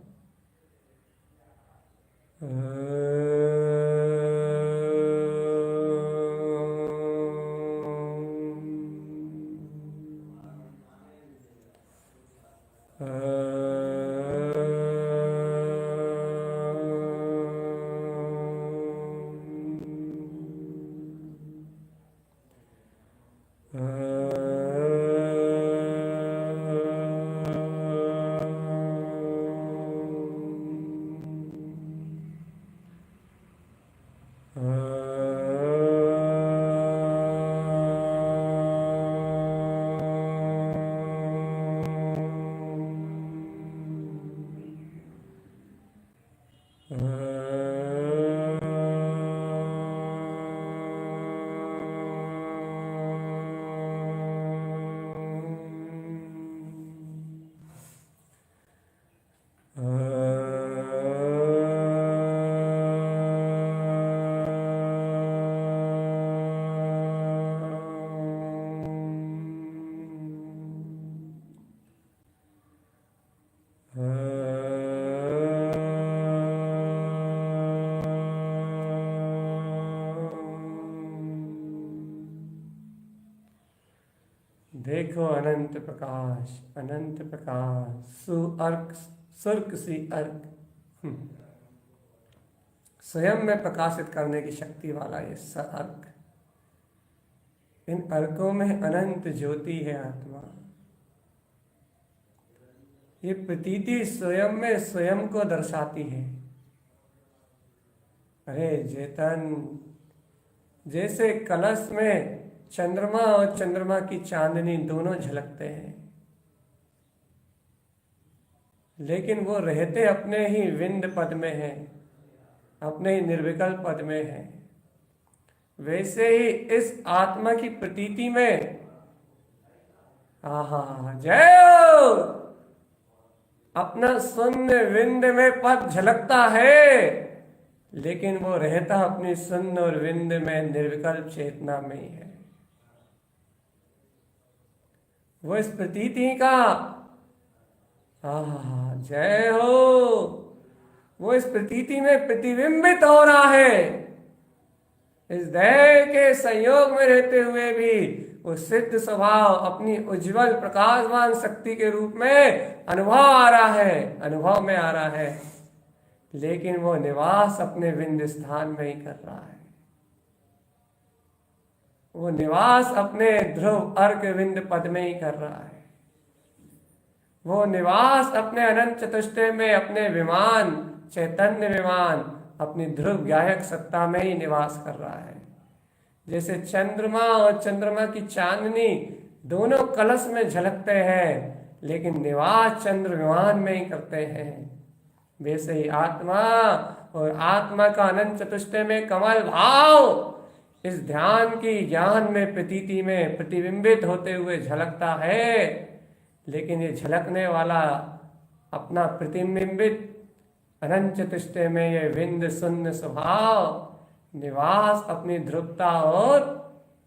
देखो अनंत प्रकाश सुअर्क सुर्क सी अर्क, स्वयं में प्रकाशित करने की शक्ति वाला ये अर्क। इन अर्कों में अनंत ज्योति है आत्मा। ये प्रतीति स्वयं में स्वयं को दर्शाती है। अरे चेतन, जैसे कलश में चंद्रमा और चंद्रमा की चांदनी दोनों झलकते हैं, लेकिन वो रहते अपने ही विंद पद में है, अपने ही निर्विकल्प पद में है। वैसे ही इस आत्मा की प्रतीति में जय हो, अपना शून्य विंद में पद झलकता है, लेकिन वो रहता अपनी शून्य और विंद में निर्विकल्प चेतना में ही है। वो इस प्रतीति का जय हो, वो इस प्रतीति में प्रतिबिंबित हो रहा है। इस देह के संयोग में रहते हुए भी वो सिद्ध स्वभाव अपनी उज्जवल प्रकाशवान शक्ति के रूप में अनुभव आ रहा है, अनुभव में आ रहा है, लेकिन वो निवास अपने विंध्य स्थान में ही कर रहा है। वो निवास अपने ध्रुव अर्क विंध्य पद में ही कर रहा है। वो निवास अपने अनंत चतुष्टय में, अपने विमान, चैतन्य विमान, अपनी ध्रुव गायक सत्ता में ही निवास कर रहा है। जैसे चंद्रमा और चंद्रमा की चांदनी दोनों कलश में झलकते हैं, लेकिन निवास चंद्र विमान में ही करते हैं, वैसे ही आत्मा और आत्मा का अनंत चतुष्टय में कमल भाव इस ध्यान की ज्ञान में, प्रतीति में प्रतिबिंबित होते हुए झलकता है। लेकिन ये झलकने वाला अपना प्रतिबिंबित अनंत चतुष्टय में ये विंध्य शून्य स्वभाव निवास अपनी ध्रुवता और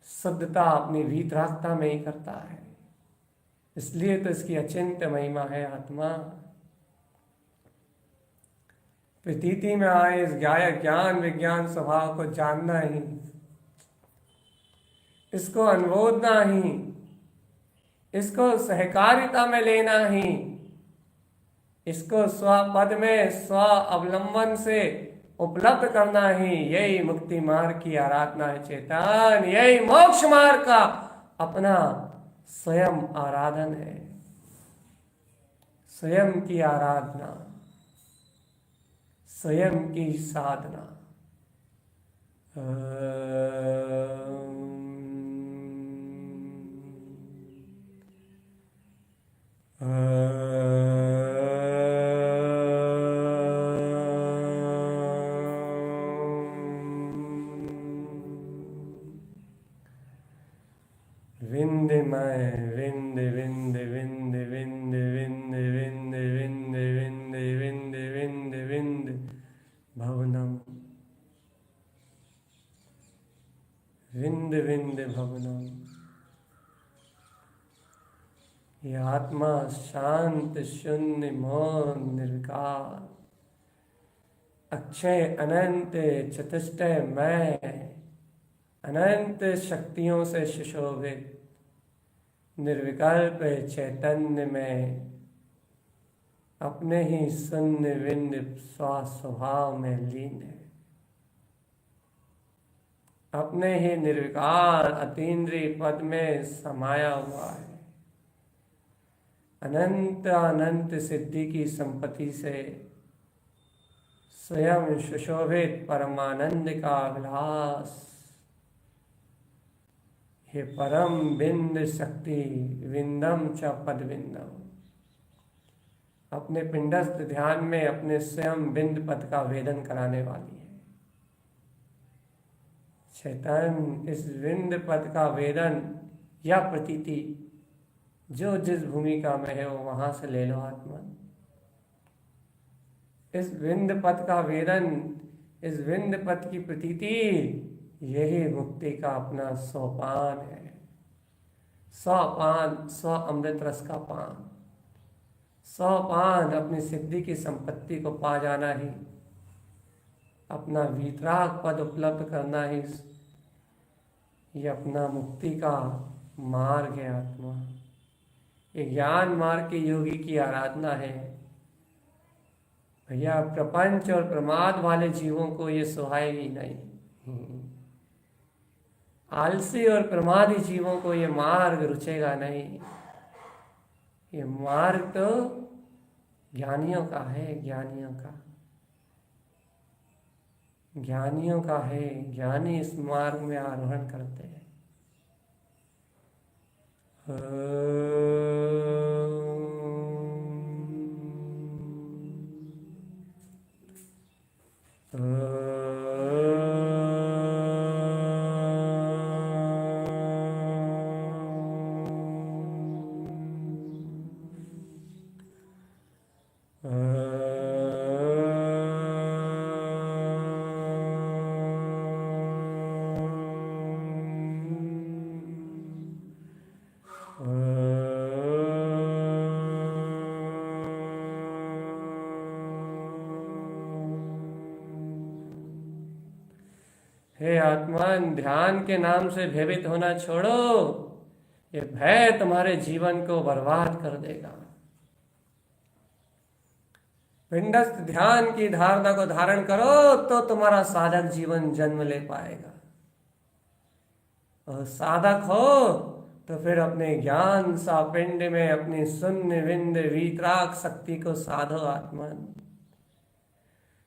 शुद्धता, अपनी वीतरागता में ही करता है। इसलिए तो इसकी अचिंत्य महिमा है आत्मा। प्रतीति में आए इस ज्ञान विज्ञान स्वभाव को जानना ही, इसको अनुमोदना ही, इसको सहकारिता में लेना ही, इसको स्वपद में स्व अवलंबन से उपलब्ध करना ही, यही मुक्ति मार्ग की आराधना है चेतन। यही मोक्ष मार्ग का अपना स्वयं आराधन है, स्वयं की आराधना, स्वयं की साधना। विंध्य मैं विंध्य विंध्य विंध्य विंध्य विंध्य विंध्य विंध्य विंध्य विंध्य विंध्य विंध्य भवनम, विंध्य विंध्य भवनम। यह आत्मा शांत शून्य मौन निर्विकार अक्षय अनंत चतुष्टय में अनंत शक्तियों से सुशोभित निर्विकल्प चैतन्य में अपने ही शून्य विंध्य स्वभाव में लीन है, अपने ही निर्विकार अतीन्द्रिय पद में समाया हुआ है। अनंत अनंत सिद्धि की संपत्ति से स्वयं सुशोभित परमानंद का विलास, हे परम बिंद शक्ति विंदम च पद विंदम, अपने पिंडस्थ ध्यान में अपने स्वयं बिंद पद का वेदन कराने वाली है। चैतन्य इस बिंद पद का वेदन या प्रतीति जो जिस भूमिका में है वो वहां से ले लो आत्मा। इस बिंद पद का वेदन, इस बिंद पद की प्रतीति, यही मुक्ति का अपना सोपान है। सोपान, स्व अमृत रस का पान, सोपान अपनी सिद्धि की संपत्ति को पा जाना ही, अपना वीतराग पद उपलब्ध करना ही, ये अपना मुक्ति का मार्ग है आत्मा। ये ज्ञान मार्ग के योगी की आराधना है। भैया प्रपंच और प्रमाद वाले जीवों को ये सुहाएगी नहीं। आलसी और प्रमादी जीवों को ये मार्ग रुचेगा नहीं। ये मार्ग तो ज्ञानियों का है, ज्ञानियों का, ज्ञानियों का है। ज्ञानी इस मार्ग में आरोहण करते हैं। हे आत्मा, ध्यान के नाम से भयभीत होना छोड़ो। ये भय तुम्हारे जीवन को बर्बाद कर देगा। पिंडस्थ ध्यान की धारणा को धारण करो तो तुम्हारा साधक जीवन जन्म ले पाएगा। और साधक हो तो फिर अपने ज्ञान सा पिंड में अपनी शून्य विंद वीतराग शक्ति को साधो आत्मन।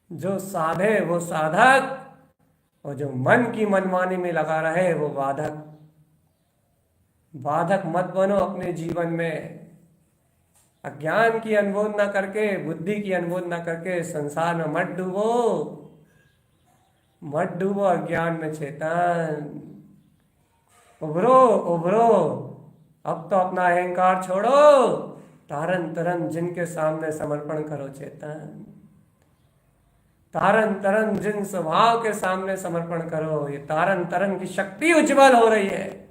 जो साधे वो साधक, और जो मन की मनमानी में लगा रहे वो बाधक। बाधक मत बनो अपने जीवन में। अज्ञान की अनबोध न करके, बुद्धि की अनबोध न करके संसार में मत डूबो, मत डूबो अज्ञान में चेतन। उभरो उभरो, अब तो अपना अहंकार छोड़ो, तारन तरन जिनके सामने समर्पण करो चेतन। तारन तरन जिन स्वभाव के सामने समर्पण करो। ये तारन तरन की शक्ति उज्जवल हो रही है।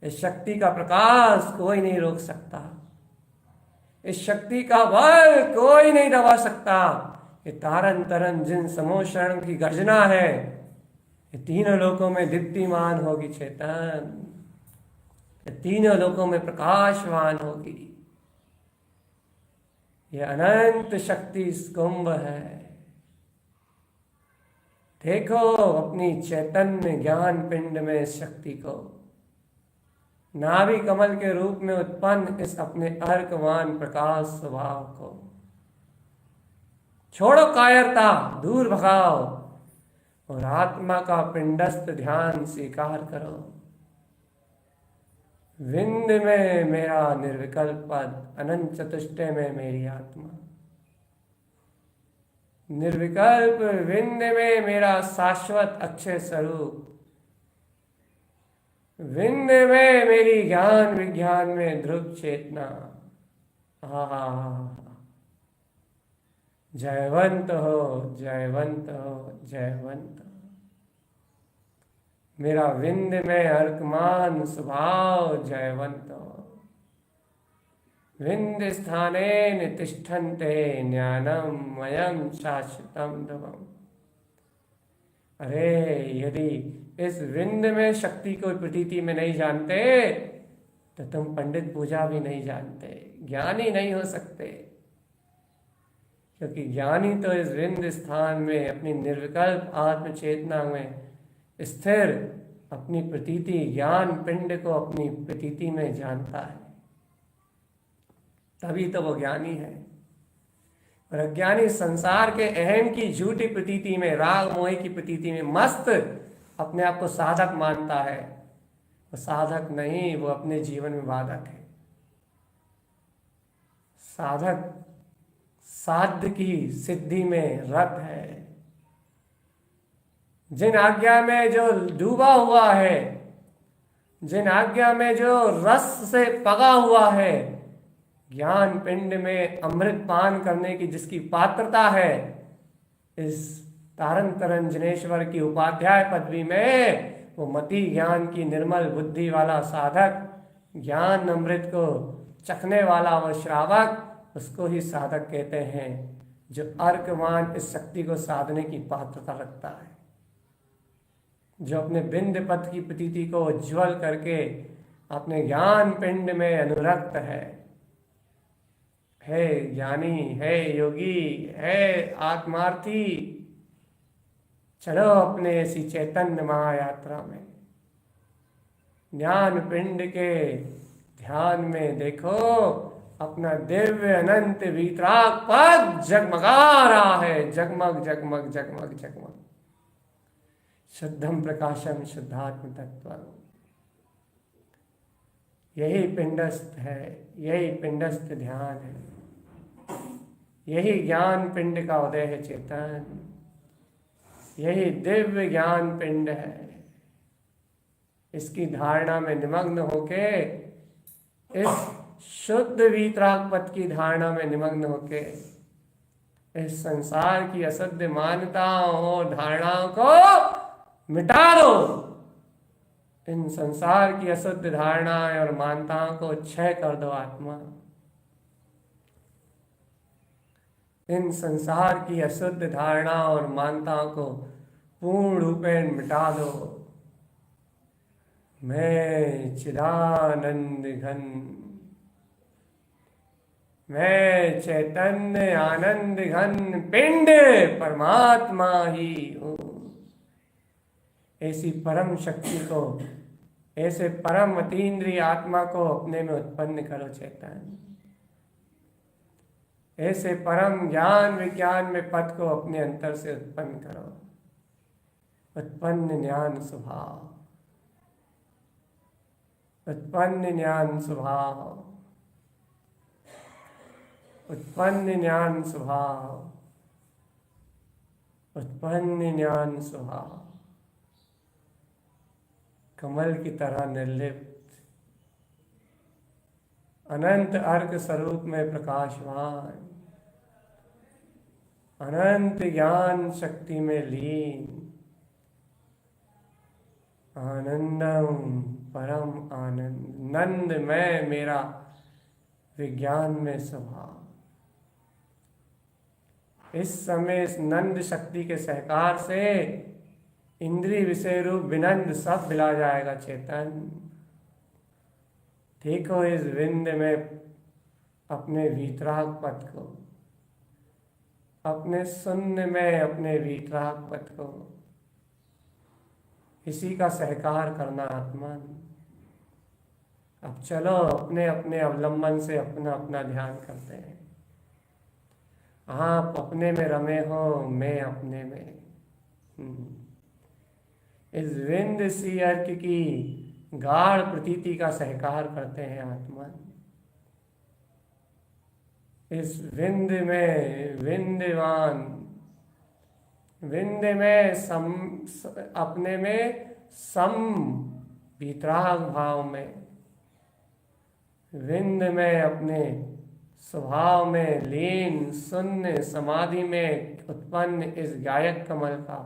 इस शक्ति का प्रकाश कोई नहीं रोक सकता। इस शक्ति का बल कोई नहीं दबा सकता। ये तारन तरन जिन समोशरण की गर्जना है, ये तीनों लोकों में दीप्तिमान होगी चेतन। ये तीनों लोकों में प्रकाशवान होगी। ये अनंत शक्ति इस कुंभ है। देखो अपनी चैतन्य ज्ञान पिंड में इस शक्ति को, नाभि कमल के रूप में उत्पन्न इस अपने अर्कवान प्रकाश स्वभाव को। छोड़ो कायरता, दूर भगाओ और आत्मा का पिंडस्थ ध्यान स्वीकार करो। विंद में मेरा निर्विकल्प पद, अनंत चतुष्टय में मेरी आत्मा। निर्विकल्प विंद में मेरा शाश्वत अक्षय स्वरूप। विंद में मेरी ज्ञान विज्ञान में ध्रुव चेतना। जयवंत हो, जयवंत हो, जयवंत हो। मेरा विंद में अर्कमान स्वभाव जयवंत हो। विंद स्थाने तिष्ठन्ते ज्ञानम मयम शाश्वतम ध्रुवम। अरे यदि इस विंद में शक्ति को प्रतीति में नहीं जानते तो तुम पंडित पूजा भी नहीं जानते, ज्ञानी नहीं हो सकते। क्योंकि ज्ञानी तो इस विंद स्थान में अपनी निर्विकल्प आत्म चेतना में स्थिर अपनी प्रतीति ज्ञान पिंड को अपनी प्रतीति में जानता है, तभी तो वो ज्ञानी है। और अज्ञानी संसार के अहम की झूठी प्रतीति में, राग मोह की प्रतीति में मस्त अपने आप को साधक मानता है। वो साधक नहीं, वो अपने जीवन में बाधक है। साधक साध्य की सिद्धि में रत है। जिन आज्ञा में जो डूबा हुआ है, जिन आज्ञा में जो रस से पगा हुआ है, ज्ञान पिंड में अमृत पान करने की जिसकी पात्रता है, इस तारन तरन जिनेश्वर की उपाध्याय पदवी में वो मति ज्ञान की निर्मल बुद्धि वाला साधक, ज्ञान अमृत को चखने वाला वो श्रावक, उसको ही साधक कहते हैं जो अर्कमान इस शक्ति को साधने की पात्रता रखता है, जो अपने बिंद पथ की प्रतीति को उज्ज्वल करके अपने ज्ञान पिंड में अनुरक्त है ज्ञानी, है योगी, है आत्मार्थी। चलो अपने ऐसी चैतन्य महायात्रा में ज्ञान पिंड के ध्यान में देखो अपना दिव्य अनंत वीतराग पद जगमगा रहा है, जगमग जगमग जगमग जगमग। शुद्धम प्रकाशम शुद्धात्म तत्व। यही पिंडस्थ है, यही पिंडस्थ ध्यान है, यही ज्ञान पिंड का उदय है चेतन, यही दिव्य ज्ञान पिंड है। इसकी धारणा में निमग्न होके, इस शुद्ध वीतराग पद की धारणा में निमग्न होके इस संसार की अशुद्ध मान्यताओं और धारणाओं को मिटा दो। इन संसार की अशुद्ध धारणाएं और मान्यताओं को क्षय कर दो आत्मा। इन संसार की अशुद्ध धारणा और मान्यताओं को पूर्ण रूपेण मिटा दो। मैं चिदानंद घन, मैं चैतन्य आनंद घन पिंड परमात्मा ही हूँ। ऐसी परम शक्ति को, ऐसे परम अतीन्द्रिय आत्मा को अपने में उत्पन्न करो चैतन्य। ऐसे परम ज्ञान विज्ञान में पद को अपने अंतर से उत्पन्न करो। उत्पन्न ज्ञान स्वभाव, उत्पन्न ज्ञान स्वभाव, उत्पन्न ज्ञान स्वभाव, उत्पन्न ज्ञान स्वभाव, कमल की तरह निर्लिप्त, अनंत अर्क स्वरूप में प्रकाशवान, अनंत ज्ञान शक्ति में लीन, आनंदम परम आनंद, नंद मैं मेरा विज्ञान में स्वभाव। इस समय इस नंद शक्ति के सहकार से इंद्रिय विषय रूप विनंद सब मिला जाएगा चेतन। देखो इस विंद में अपने वीतराग पद को, अपने शून्य में अपने वीतराग पद को, इसी का सहकार करना आत्मा। अब चलो अपने अपने अवलंबन से अपना अपना ध्यान करते हैं। आप अपने में रमे हो, मैं अपने में। इस विंद सी अर्क की गाढ़ प्रतीति का सहकार करते हैं आत्मा। इस विंद में विंदवान, विंद में सम, अपने में सम वितराग भाव में, विंद में अपने स्वभाव में लीन शून्य समाधि में उत्पन्न इस गायक कमल का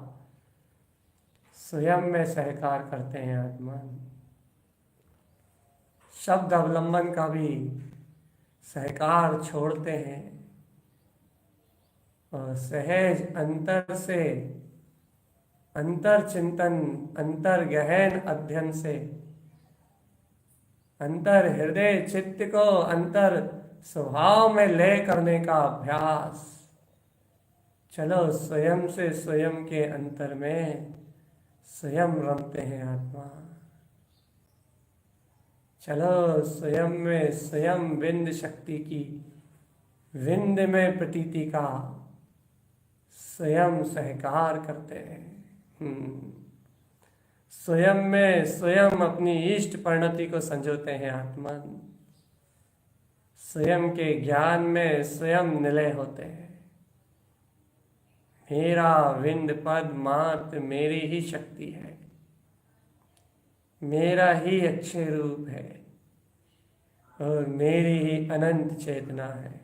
स्वयं में सहकार करते हैं आत्मा। शब्द अवलंबन का भी सहकार छोड़ते हैं और सहज अंतर से, अंतर चिंतन, अंतर गहन अध्ययन से, अंतर हृदय चित्त को अंतर स्वभाव में लय करने का अभ्यास। चलो स्वयं से स्वयं के अंतर में स्वयं रमते हैं आत्मा। चलो स्वयं में स्वयं विंद शक्ति की, विंद में प्रतीति का स्वयं सहकार करते हैं। स्वयं में स्वयं अपनी इष्ट परिणति को संजोते हैं आत्मा। स्वयं के ज्ञान में स्वयं निलय होते हैं। मेरा विंद पद मात्र मेरी ही शक्ति है, मेरा ही अक्षय रूप है और मेरी ही अनंत चेतना है।